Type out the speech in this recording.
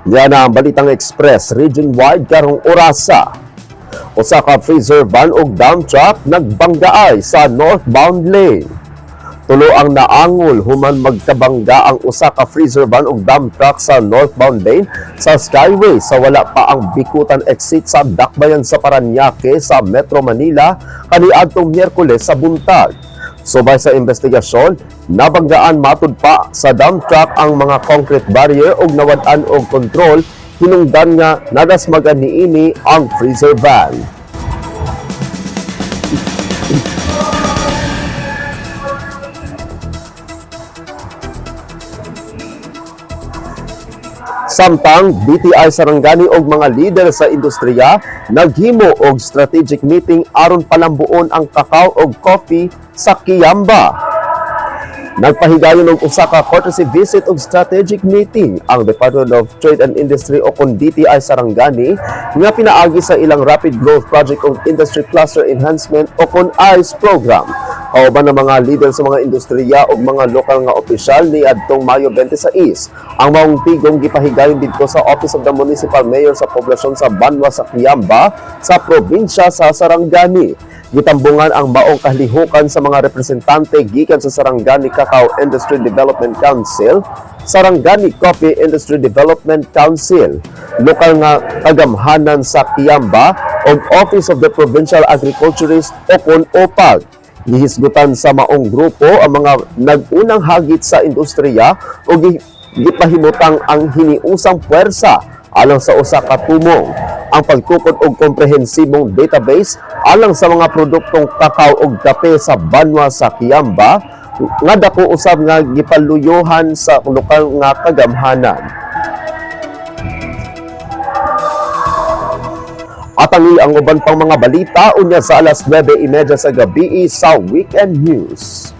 Yan ang Balitang Express region-wide karong orasa. Usa ka freezer van ug dump truck nagbanggaay sa northbound lane. Tulo ang naangol human magkabangga ang usa ka freezer van ug dump truck sa northbound lane sa Skyway sa wala pa ang bikutan exit sa Dakbayan sa Parañaque sa Metro Manila kaniadtong Miyerkules sa buntag. Subay sa investigasyon, nabanggaan matud pa sa dump truck ang mga concrete barrier ug nawad-an og kontrol hinungdan nga nadasmagan niini ang freezer van. Samtang BTI Sarangani og mga lider sa industriya naghimo og strategic meeting aron palambuon ang kakao ug coffee sa Kiamba. Nagpahigayon og usa ka courtesy visit ug strategic meeting ang Department of Trade and Industry o kon DTI Sarangani nga pinaagi sa ilang Rapid Growth Project ug Industry Cluster Enhancement o kon ICE program. Kauban ng mga leader sa mga industriya ug mga lokal nga opisyal ni adtong Mayo 26 ang maong tigong gipahigayon didto sa Office of the Municipal Mayor sa poblasyon sa Banwa sa Kiamba sa probinsya sa Sarangani. Gitambungan ang maong kahlihukan sa mga representante gikan sa Sarangani Cacao Industry Development Council, Sarangani Coffee Industry Development Council, lokal nga kagamhanan sa Kiamba ug Office of the Provincial Agriculturist o kon OPAG. Gihisgutan sa maong grupo ang mga nag-unang hagit sa industriya o gipahimutang ang hiniusang puwersa alang sa usa ka tumong ang pagtukod og komprehensibong database alang sa mga produktong kakao ug kape sa Banwa sa Kiamba nga dako usab nga gipaluyohan sa lokal nga kagamhanan. At ang uban pang mga balita unya sa alas 9:30 sa gabi sa Weekend News.